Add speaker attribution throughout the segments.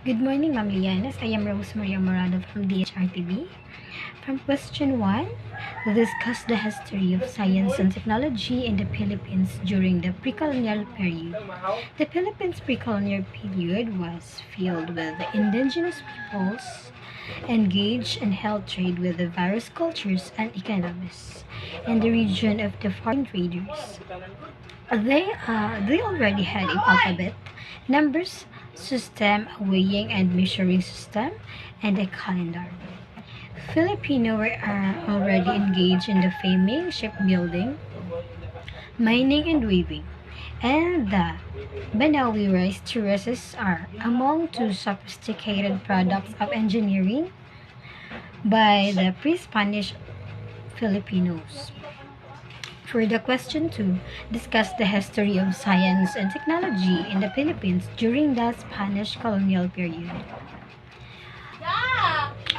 Speaker 1: Good morning, Ma'am Lianas. I am Rose Maria Morado from DHRTV. From question 1, discuss the history of science and technology in the Philippines during the pre-colonial period. The Philippines pre-colonial period was filled with the indigenous peoples engaged in held trade with the various cultures and economies in the region of the foreign traders. They already had an alphabet, numbers system, a weighing and measuring system, and a calendar. Filipino were already engaged in the farming, shipbuilding, mining, and weaving, and the Banawi rice terraces are among two sophisticated products of engineering by the pre-Spanish Filipinos. For the question 2, discuss the history of science and technology in the Philippines during the Spanish colonial period.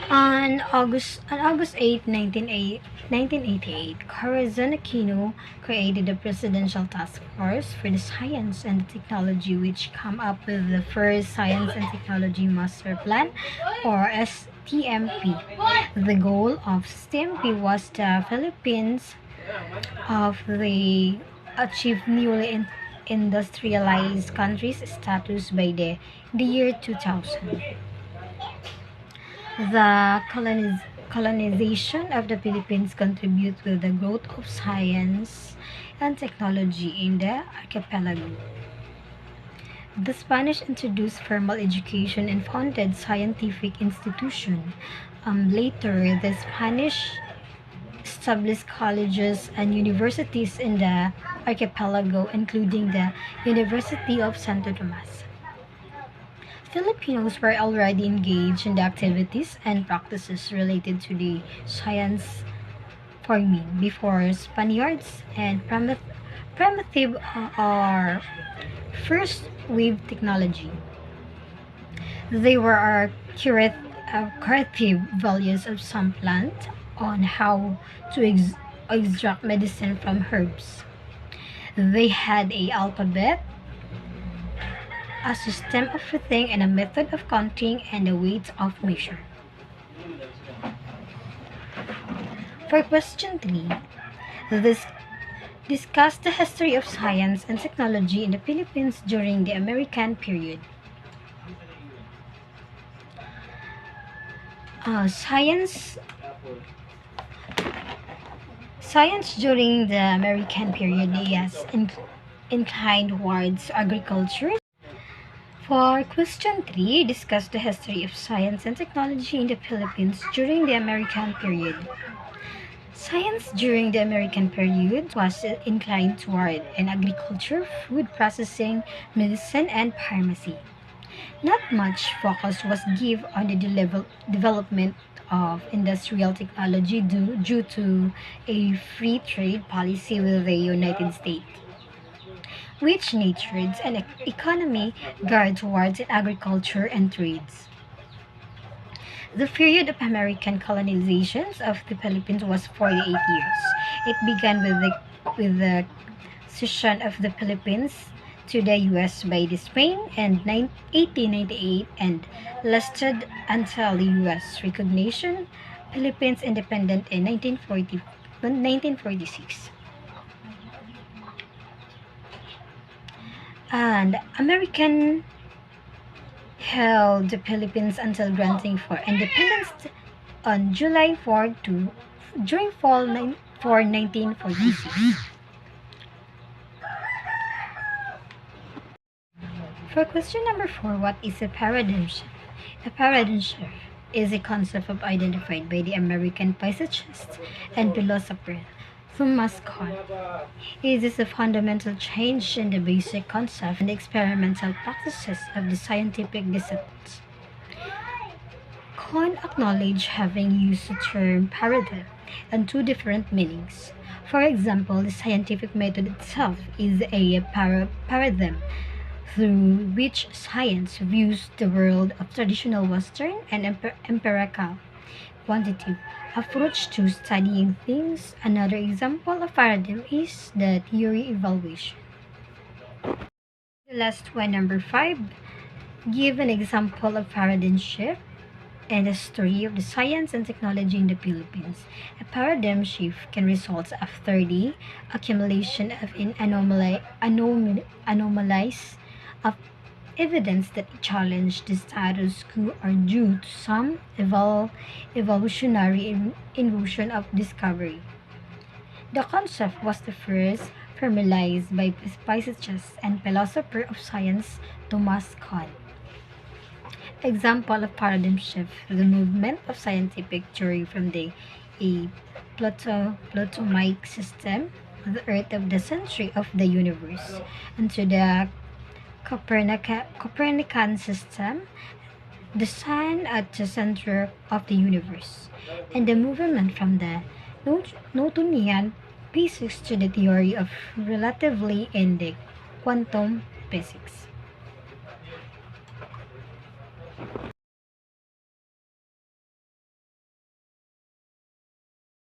Speaker 1: On August 8, 1988, Corazon Aquino created the Presidential Task Force for the Science and Technology, which came up with the first Science and Technology Master Plan, or STMP. The goal of STMP was the Philippines of the achieve newly industrialized country's status by the year 2000. The colonization of the Philippines contributes with the growth of science and technology in the archipelago. The Spanish introduced formal education and founded scientific institutions. Later, the Spanish established colleges and universities in the archipelago, including the University of Santo Tomas. Filipinos were already engaged in the activities and practices related to the science farming before Spaniards and primitive or first wave technology. They were curative values of some plant on how to extract medicine from herbs. They had a alphabet, a system of breathing, and a method of counting and a weight of measure. For question 3, discuss the history of science and technology in the Philippines during the American period. Science during the American period is inclined towards agriculture. For question 3, discuss the history of science and technology in the Philippines during the American period. Science during the American period was inclined toward agriculture, food processing, medicine, and pharmacy. Not much focus was given on the development of industrial technology due to a free trade policy with the United States, which nurtured an economy geared towards agriculture and trades. The period of American colonization of the Philippines was 48 years. It began with the cession of the Philippines to the U.S. by Spain in 1898 and lasted until the U.S. recognized Philippines independent in 1946. And American held the Philippines until granting for independence on July 4 during fall 1946. For question number 4, what is a paradigm shift? A paradigm shift is a concept identified by the American physicist and philosopher Thomas Kuhn. It is a fundamental change in the basic concept and experimental practices of the scientific disciplines. Kuhn acknowledged having used the term paradigm in two different meanings. For example, the scientific method itself is a paradigm through which science views the world of traditional Western and empirical quantitative approach to studying things. Another example of paradigm is the theory evaluation. The last one, number 5, give an example of paradigm shift and the story of the science and technology in the Philippines. A paradigm shift can result after the accumulation of anomalies of evidence that challenge the status quo are due to some evolutionary involution of discovery. The concept was the first formalized by physicist and philosopher of science Thomas Kuhn. Example of paradigm shift: the movement of scientific theory from the a Ptolemaic system, the Earth of the century of the universe, into the Copernican system, the Sun at the center of the universe, and the movement from the Newtonian physics to the theory of relativity in the quantum physics.